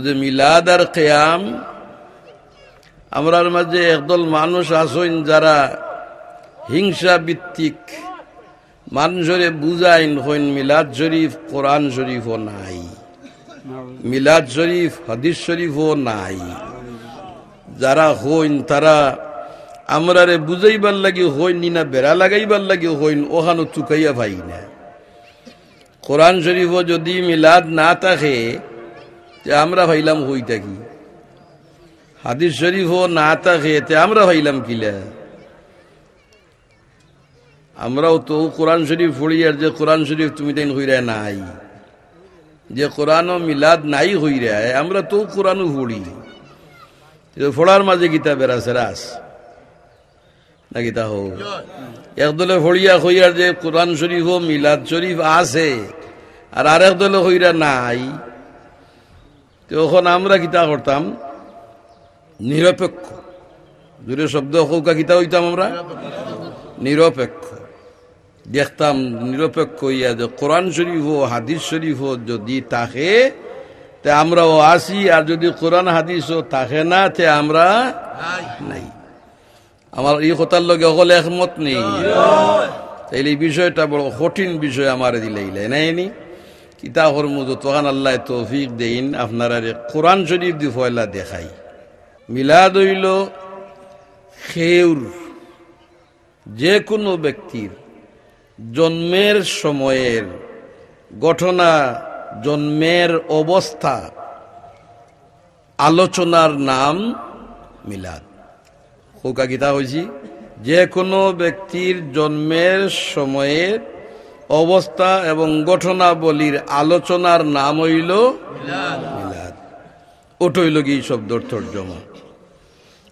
যে মিলাদ আর কিয়াম আমরার মাঝে একদল মানুষ আছেন যারা হিংসা ভিত্তিক মানুষরে বুঝাইন হইন মিলাদ শরীফ কোরআন শরীফও নাই, মিলাদ শরীফ হাদিস শরীফও নাই। যারা হইন তারা আমরারে বুঝাইবার লাগি হইন না বেড়া লাগাইবার লাগি হইন ওখানো চুকাইয়া পাই না। কোরআন শরীফও যদি মিলাদ না থাকে তে আমরা ভাইলাম হই থাকি, হাদিস শরীফও না থাকে তে আমরা ভাইলাম কিলা। আমরাও তো কোরআন শরীফ পড়ি আর যে কোরআন শরীফ তুমি তাই হইরা নাই, যে কোরআনও মিলাদ নাই হইরা আমরা তো কোরআনও পড়ি, ফোড়ার মাঝে গীতা বেড়াছে রাস না গীতা হোক একদলে ফড়িয়া হইয়ার যে কোরআন শরীফ ও মিলাদ শরীফ আছে আর আরেক দলে হইরা নাই, তখন আমরা গীতা করতাম নিরপেক্ষ। দূরে শব্দ হৌকা গীতা হইতাম আমরা নিরপেক্ষ, দেখতাম নিরপেক্ষ হইয়া যে কোরআন শরীফ ও হাদিস শরীফ যদি থাকে তে আমরাও আসি, আর যদি কোরআন হাদিসও থাকে না তে আমরা নাই। আমার এই কথার লগে অকলে একমত নেই, তাইলে এই বিষয়টা বড় কঠিন বিষয় আমার দিলে নাইনি কিতা করমু। তখন আল্লাহ তৌফিক দেন আপনারা কোরআন শরীফ দি ফয়লা দেখাই। মিলাদ হইল খেউর যে কোনো ব্যক্তির জন্মের সময়ের ঘটনা, জন্মের অবস্থা আলোচনার নাম মিলাদ। হোকা গীতা হয়েছি যে কোনো ব্যক্তির জন্মের সময়ের অবস্থা এবং ঘটনাবলীর আলোচনার নাম হইল মিলাদ। ওটা হইল কি শব্দর তর্জমা।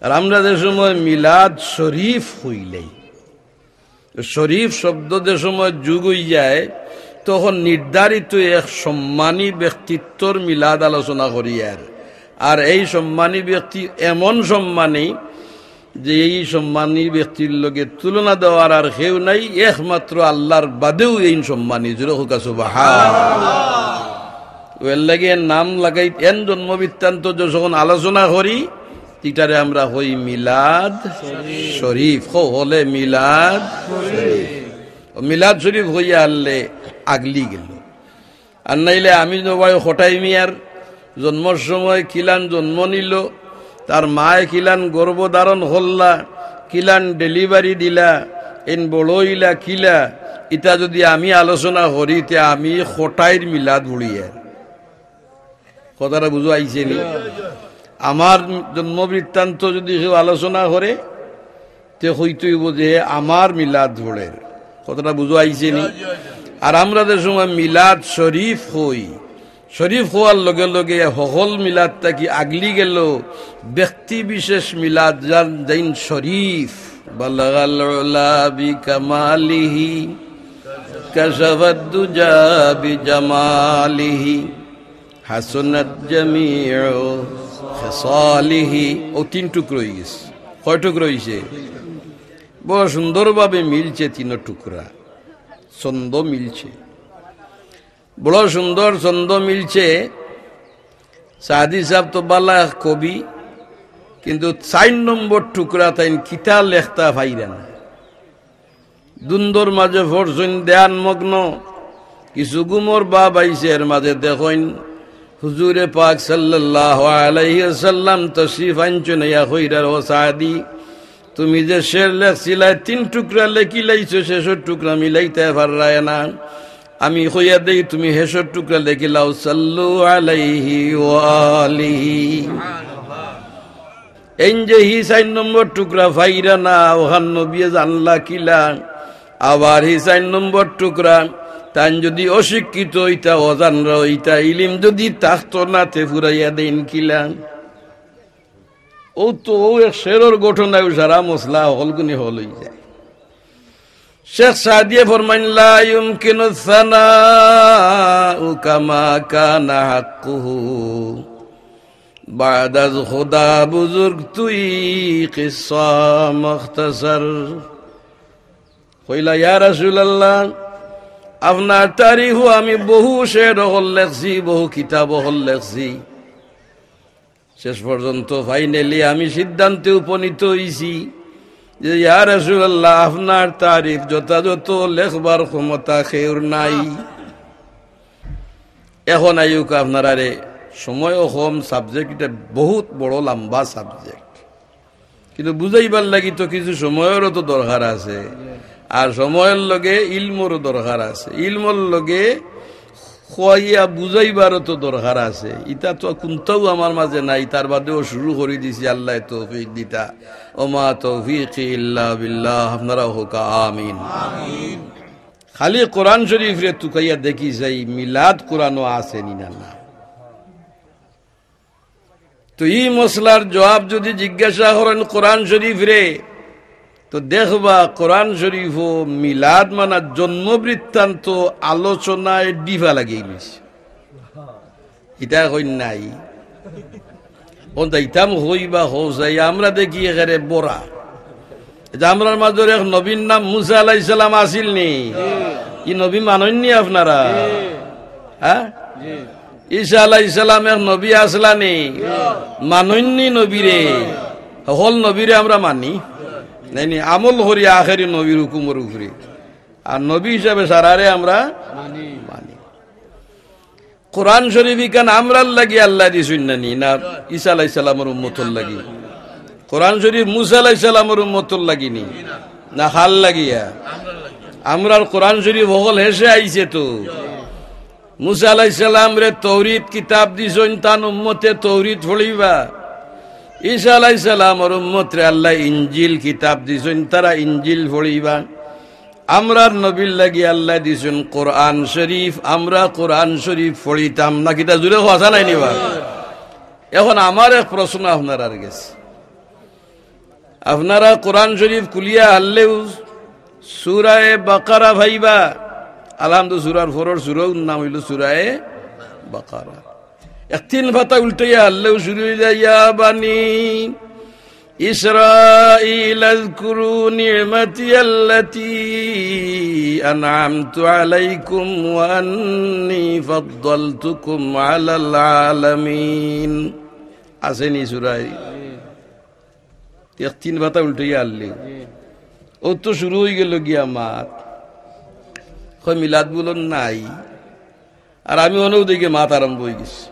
আর আমরা যে সময় মিলাদ শরীফ হইলেই, শরীফ শব্দ যে সময় যুগ হই যায় তখন নির্ধারিত এক সম্মানী ব্যক্তিত্বর মিলাদ আলোচনা করি। আর এই সম্মানী ব্যক্তি এমন সম্মানী যে এই সম্মানী ব্যক্তির লগে তুলনা দেওয়ার আর কেউ নাই, একমাত্র আল্লাহর বাদেও এই সম্মানী এর লাগে নাম লাগাই এন জন্ম বৃত্তান্ত যখন আলোচনা করি এটারে আমরা হই মিলাদ শরীফ। হলে মিলাদ শরীফ, মিলাদ শরীফ হইয়া আনলে আগলি গেল। আর নাইলে আমি নবাই হঠাই মিয়ার জন্মর সময় কিলান জন্ম নিল, তার মায়ে কিলান গর্ভধারণ হল্লা, কিলান ডেলিভারি দিলা, এন বড় ইলা কিলা, ইটা যদি আমি আলোচনা করি তে আমি হঠাইর মিলাদ উড়িয়ার। কথাটা বুঝো আইছে নি? আমার জন্ম বৃত্তান্ত যদি কেউ আলোচনা করে তে হইতেই বোঝে আমার মিলাদ ভোড়ের। কথাটা বুঝো আইছে নি? আর আমরা যে সময় মিলাদ শরীফ হই, শরীফ হওয়ার লগে লগে হকল মিলাদটা কি আগলি গেল ব্যক্তি বিশেষ মিলাদ যার যাইন শরীফ। বালাগাল উলা বিকামালিহি কাশাফাদ দুজা বিজামালিহি হাসনাত জামিউ খিসালিহি। ও তিন টুকরো হয়ে গেছে। কয় টুকরো হয়েছে? বড় সুন্দরভাবে মিলছে, তিন টুকরা ছন্দ মিলছে, বড় সুন্দর ছন্দ মিলছে। সাদি সাহেব তো বালা কবি, কিন্তু ৪ নম্বর টুকরা তাই কিতা লেখতা ভাইরা না। দুন্দর মাঝে ফরসইন দেয়ান মগ্ন, কিছু গুমর বাপ আইছে এর মাঝে দেখইন হুজুরে পাক সাল্লাল্লাহু আলাইহি ওয়াসাল্লাম তশরিফ আনছেন ইয়া কইরার ও সাদি, তুমি যে শের লেখছিলা ৩ টুকরা লেখি লাইছো, শেষের টুকরা মিলাইতে পাররায় না। আমি কইয়া দেই তুমি হেসর টুকরা লেখি লাও, সাল্লু আলাইহি ওয়া আলিহি। এই যে হি ৪ নম্বর টুকরা ভাইরা না, ওহান নবী জানলা কিলা। আবার হি ৪ নম্বর টুকরা তান যদি অশিক্ষিত হইতা, অজানরা হইতা, ইলিম যদি থাকতো না তে ফুরাইয়া দেন কিলা। ও তো ও এক শেরর ঘটনা সারা মশলা হলগুনি হল হয়ে যায়। শেখ সাদিয়ে ফরমাইন লা ইউমকিনু সানাউ কামা কানা হাক্কুহু বা'দা খুদা বুজুর্গ তুই কিসসা মুখতাসার। কইলা ইয়া রাসূলুল্লাহ, আপনার তারিফ আমি বহু শের হল লেখছি, বহু কিতাব হল লেখছি, শেষ পর্যন্ত ফাইনালি আমি সিদ্ধান্তে উপনীত হইছি যে ইয়া রাসূলুল্লাহ, আপনার তারিফ যথাযথ লেখবার ক্ষমতা খেউর নাই। এখন আইউক আপনারা রে সময়ও কম, সাবজেক্ট এটা বহুত বড় লম্বা সাবজেক্ট, কিন্তু বুঝাইবার লাগি তো কিছু সময়েরও তো দরকার আছে, আর সময়ের লগে ইলমরও দরকার আছে, ইলমর লগে খোয়াইয়া বুঝাইবারও তো দরকার আছে। ইটা তো কোনটাও আমার মাঝে নাই, তার বাদেও শুরু করে দিছি আল্লাহ তৌফিক দিতা। ওমা তৌফিক ইল্লা বিল্লাহ। আপনারা হোক আমিন। খালি কোরআন শরীফ রে তুকাইয়া দেখি যাই মিলাদ কোরআনও আছে নিনা না। তো এই মশলার জবাব যদি জিজ্ঞাসা করেন কোরআন শরীফ রে, তো দেখবা কোরআন শরীফ ও মিলাদ মানা জন্ম বৃত্তান্ত আলোচনায় ডিভা লাগিয়ে গেছে। ইটা হইন নাই ইতাম হইবা হই আমরা দেখি এখানে বড়া যে আমরার মাঝের এক নবীর নাম মুসা আলাইহিস সালাম আসিল নি? কি নবী মানেননি আপনারা? হ্যাঁ, ঈসা আলাইহিস সালাম এক নবী আসলানি? মানেননি নবীরে? হল নবীরে আমরা মানি নাইনি, আমল করি আখেরি নবীর হুকুমের উপরে, আর নবী হিসাবে সারারে আমরা মানি। কোরআন শরীফ কেন আমরার লাগি আল্লাহ দিছুন নানি না ঈসা আলাইহিস সালামের উম্মতর লাগি? কোরআন শরীফ মুসা আলাইহিস সালামের উম্মতর লাগিনি না হাল লাগিয়া? আমরার কোরআন শরীফ হল হেসে আইছে তো। মুসা আলাইহিস সালাম রে তৌরিত কিতাব দিছুন, তান উম্মতে তৌরিত পড়িবা। ঈসা আলাইহিস সালামের উম্মতরে আল্লাহ ইনজিল কিতাব দিছুন, তারা ইনজিল পড়িবা। আমরার নবীর লাগি আল্লাহ দিছুন কোরআন শরীফ, আমরা কোরআন শরীফ পড়িতাম না। কিতা জুড়ে কথা নাই নিবা? এখন আমার এক প্রশ্ন আপনার আর গেছে, আপনারা কোরআন শরীফ কুলিয়া হারলেও সূরায়ে বাকারা ভাইবা। আলহামদুলিল্লাহ সূরার ফরর সূরার নাম হইল সূরায়ে বাকারা। একদিন ফাতা উল্টাইয়া হারলেও শুরু হয়ে যায় ইয়া বানি ইসরাঈল আযকুরু নি'মাতি আল্লাতী আন'আমতু আলাইকুম ওয়া আন্নী ফাদ্দালতুকুম আলাল আলামিন। আসেনি সূরায়? একদিন ফাতা উল্টাইয়া হারলেও ও তো শুরু হয়ে গেল গিয়া মাত মিলাদ বলুন নাই, আর আমি অনেক দিকে মাত আরম্ভ হয়ে গেছি।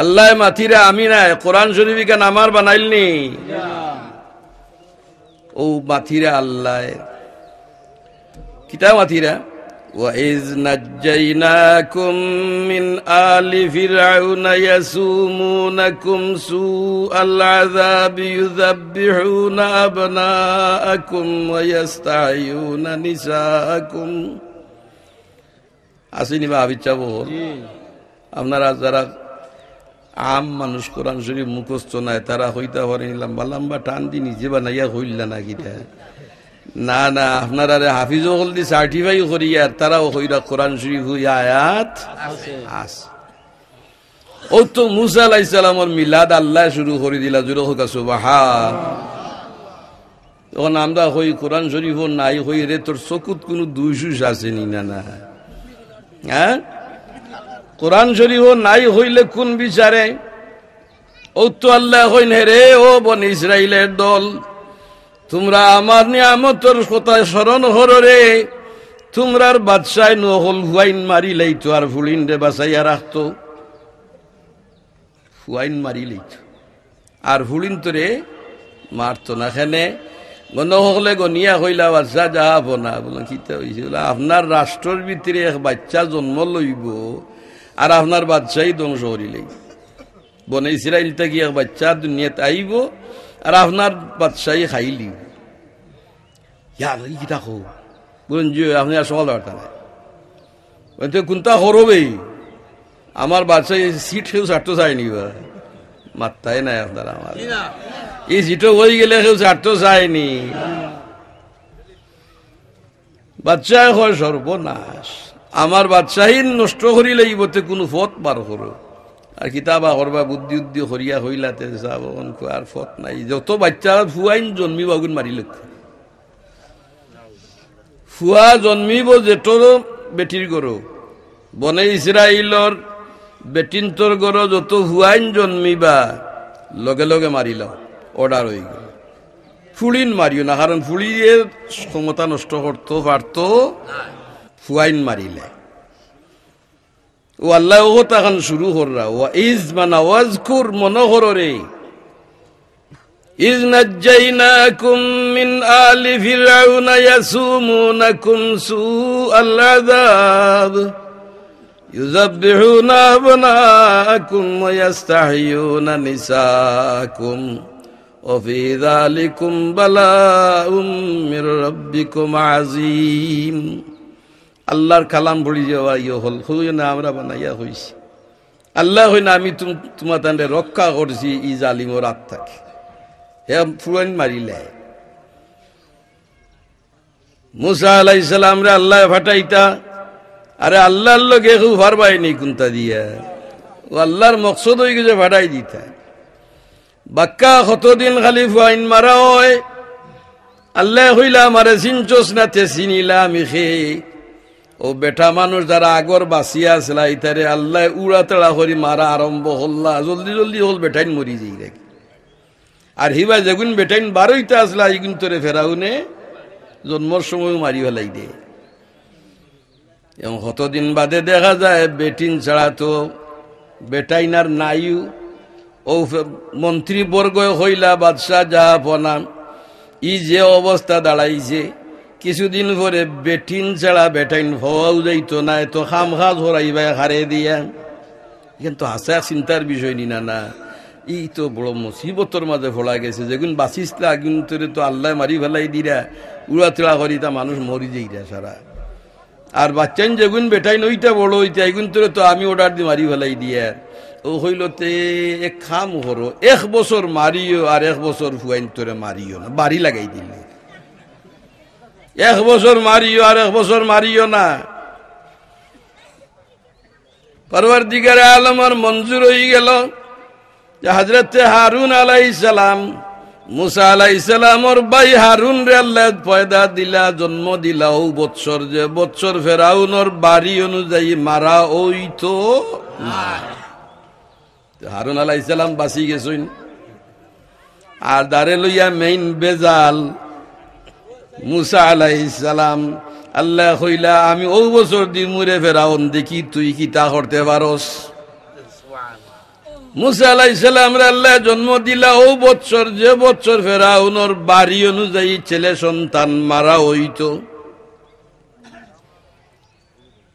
আল্লাহ মাথিরা আমি নাই, কোরআন শরীফ কেন আমার বানাইলনি? ও মাথিরা আল্লাহ কিতা মাথিরা وَإِذْ نَجَّيْنَاكُمْ مِنْ آلِ فِرْعَوْنَ يَسُومُونَكُمْ سُوءَ الْعَذَابِ يُذَبِّحُونَ أَبْنَاءَكُمْ وَيَسْتَحْيُونَ نِسَاءَكُمْ। আসেনি বা আবিচ্ছা বল? আপনারা যারা আম মানুষ কোরআন শরীফ মুখস্থ নাই, তারা হইতে পারেন লম্বা লম্বা টান দি নিজে বানাইয়া হইল না কিটা? না না, আপনারা হাফিজও হলদি সার্টিফাই করি, আর তারাও হইরা কোরআন শরীফ হইয়া আয়াত আছে। ও তো মুসা আলাইহিস সালামের মিলাদ আল্লাহ শুরু করে দিলা, জুড়ে হোক সুবহান। তখন আমরা হই কোরআন শরীফ নাই হই রে, তোর চকুত কোনো দুইশুস আছে নি? না না, হ্যাঁ, কোরআন শরীফ নাই হইলে কোন বিচারে? ও তো আল্লাহ হইন রে, ও বনি ইসরাইলের দল, তোমরা আমার নিয়ামতের কথা স্মরণ করো রে। তোমরার বাদশাহ নহল হুয়াইন মারি লাইতো, আর ফুলিন রে বাঁচাইয়া রাখতো। হুয়াইন মারি লাইতো আর ফুলিন তো রে মারতো না। খানে নহলে গনিয়া হইলা বাচ্চা যাবো না। বললাম কিতা হয়েছিল? আপনার রাষ্ট্রের ভিতরে এক বাচ্চা জন্ম লইব, আর আপনার বাদশাহী ধ্বংস করিলেই। বনে ইসরাইল থেকে এক বাচ্চা দুনিয়াতে আইব, আর আপনার বাদশাহী খাইলি। কিতা খো বলেন যে আপনি আর সকাল বার্তা নাই কোনটা হরবে? আমার বাদশাহী সিট কেউ ছাড়তে চায়নি, মাত্তাই নাই আপনার। আমার এই সিটও হয়ে গেলে কেউ ছাড়তে চায়নি। বাদশাহ হয় সর্বনাশ। আমার বাদশাহী নষ্ট করিলে ইবতে কোনো ফত বার করো, আর কিতাবা করবা বুদ্ধি উদ্ধি হরিয়া হইলাতে যাব আর ফত নাই। যত বাচ্চা ফুয়াইন জন্মিব আগুন মারি লক্ষ্য, ফুয়া জন্মিব যেটর বেটির গরু। বনে ইসরাইলর বেটিন তোর গড় যত হুয়াইন জন্মিবা লগে লগে মারিলাম, অর্ডার হয়ে গেল। ফুলিন মারিও না, কারণ ফুলিয়ে ক্ষমতা নষ্ট করতে পারতো, ফুয়াইন মারিলে। ও আল্লাহ ও তখন শুরু কররা ওয়া ইজ মানা ওয়াজকুর মনোহর রে ইজ নাজ্জাইনাকুম মিন আলি ফিরআউনা ইয়াসুমুনাকুম সুআল আযাব ইউযাববিহুনা আবনাআকুম ওয়া ইস্তাহইয়ুনা নিসাআকুম ওয়া ফি যালিকুম বালাউম মির রাব্বিকুম আযীম। আল্লাহর কালাম পড়ি যাওয়া ইয়ে হল হই না, আমরা বানাইয়া হইছি। আল্লাহ হই না আমি তোমার তান্ডে রক্ষা করছি ই জালিমর আত্মাকে। হে ফুরান মারিলে মুসা আলাইহিস সালাম রে আল্লাহ ফাটাইতা, আরে আল্লাহর লগে কেউ পারবাই নেই কোনটা দিয়া, ও আল্লাহর মকসদ হয়ে গেছে ফাটাই দিতা। বাক্কা কতদিন খালি ফুয়াইন মারা হয়, আল্লাহ হইলা আমারে চিনচোস না, তে চিনিলা আমি খে। ও বেটা মানুষ যারা আগর বাঁচিয়া আসলা ইতারে আল্লাহ উড়াতেড়া করি মারা আরম্ভ হল্লা, জলদি জলদি হল বেটাইন মরি যাই রাখি। আর হিবা যেগুন বেটাইন বারোইতে আসলা ইগুন তোরে ফেরাউনে জন্মর সময় মারি ফেলাই দে। এবং কতদিন বাদে দেখা যায় বেটিন ছাড়া তো বেটাইন আর নাইও। ও মন্ত্রী বর্গ হইলা বাদশাহ জাহাপনা, ই যে অবস্থা দাঁড়াইছে, কিছুদিন পরে বেটিন ছাড়া বেটাইন হওয়াও যাইতো না, এত খাম খাজ হরাইবাই হারে দিয়া। কিন্তু হাসা চিন্তার বিষয় নি না, না ই তো বড় মুসিবতর মাঝে ফোলা গেছে। যেগুন বাঁচিসলা আগুন তোরে তো আল্লাহ মারি ফেলাই দিরা, উড়াতেড়া করি তা মানুষ মরি যাইরা সারা। আর বাচ্চান যেগুন বেটাইন ওইটা বড় হইতে এগুন তোরে তো আমি অর্ডার দি মারি ফেলাই দিয়া। ও হইলতে এক খাম হরো, 1 বছর মারিও আর 1 বছর ফুয়াইন তোরে মারিও না, বাড়ি লাগাই দিলে। 1 বছর মারিও আর 1 বছর মারিও না। পরওয়ারদিগারে আলমের মঞ্জুর হয়ে গেল যে হযরতে হারুন আলাইহিস সালাম মুসা আলাইহিস সালামর ভাই হারুন রে আল্লাহ পয়দা দিলা, জন্ম দিলা। ও বৎসর যে বৎসর ফেরাউনর বাড়ি অনুযায়ী মারা ওইতো না। হারুন আলাইহিস সালাম বাঁচি গেছেন। আর দারে লইয়া মেইন বেজাল মুসা আলাইহিস সালাম। আল্লাহ কইলা আমি ও বছর দি মুরে ফেরাউন দেখি তুই কি তা করতে পারস। মুসা আলাইহিস সালাম রে আল্লাহ জন্ম দিলা ও বছর যে বছর ফেরাউনর বাড়ি অনুযায়ী ছেলে সন্তান মারা হইতো।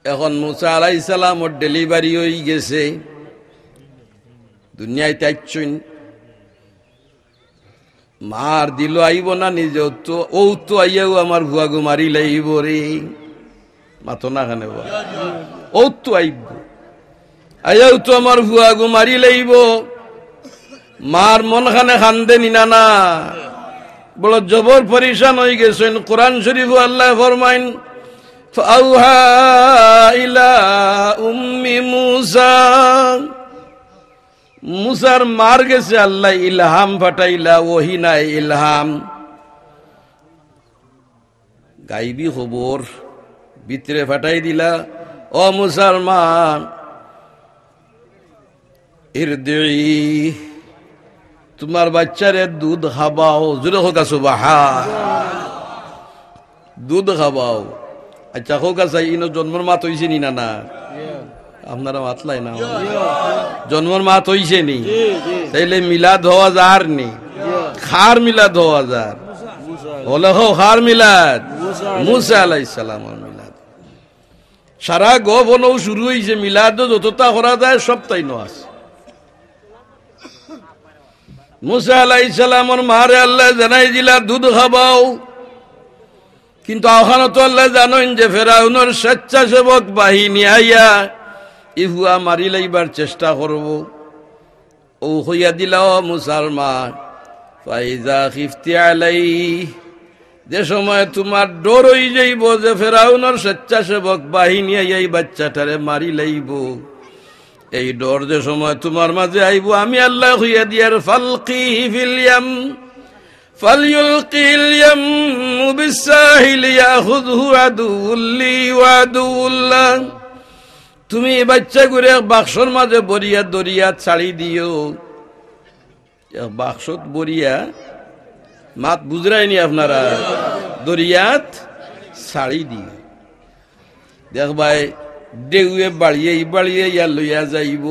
এখন মুসা আলাইহিস সালামর ডেলিভারি হয়ে গেছে, দুনিয়ায় তাইছুন। মার দিল আইব না নিজে তো, ও তো আইয়াও আমার ভুয়াগু মারি লাইব রে, মাতো না খানে ও তো আইব, আইয়াও তো আমার ভুয়াগু মারি লাইব। মার মন খানে খান্দে নিনা না, বড় জবর পরিশান হয়ে গেছেন। কোরআন শরীফ আল্লাহ ফরমাইন ফাউহা ইলা উম্মি মুসা, মুসার মার গেছে আল্লাহ ইলহাম ফাটাইলা, ওহি নাই ইলহাম গাইবি খবর ভিতরে ফাটাই দিলা। ও মুসার মা ইরদিই, তোমার বাচ্চারে দুধ খাবাও, জোরে হোক সুবহান, দুধ খাবাও। আচ্ছা হোক আছে ইনো জন্মর মাত হইছে নি না না, আপনারা মাতলাই না, জন্মর মাত হইছে নি, তাইলে মিলাদ হওয়া যার নি, খার মিলাদ হওয়া যার হলে হো খার মিলাদ মুসা আলাইহিস সালামের মিলাদ। সারা গবনও শুরু হইছে, মিলাদ যতটা করা যায় সব তাই ন আছে। মুসা আলাইহিস সালামের মারে আল্লাহ জানাই দিলা দুধ খাবাও। কিন্তু আওখানে তো আল্লাহ জানেন যে ফেরাউনের স্বেচ্ছাসেবক বাহিনী আইয়া ইহুয়া মারি লাইবার চেষ্টা করব। ও হইয়া দিলা মুসার মা ফাইজা খিফতি আলাইহি, যে সময় তোমার ডর হয়ে যাইব যে ফেরাউনের স্বেচ্ছাসেবক বাহিনী আইয়া এই বাচ্চাটারে মারি লাইব, এই ডর যে সময় তোমার মাঝে আইব, আমি আল্লাহ হইয়া দিয়ার ফালকি ফিল ইয়াম ফালইউলকিল ইয়াম বিসাহিল ইয়াখুযহু আদুউল্লি ওয়া আদুউল্লাহ, তুমি এই বাচ্চা করে বাক্সর মাঝে বরিয়া দরিয়া ছাড়ি দিও। বাক্সত বরিয়া মাত বুঝরাইনি আপনারা, দরিয়াত ছাড়ি দিও। দেখবাই ডেউয়ে বাড়িয়ে ইয়া লইয়া যাইব,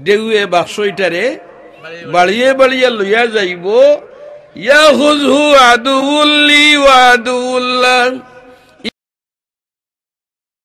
ডেউয়ে বাক্স ইটারে বাড়িয়ে লইয়া যাইব। ইয়া হুজহু আদুউল্লি ওয়া আদুউল্লাহ।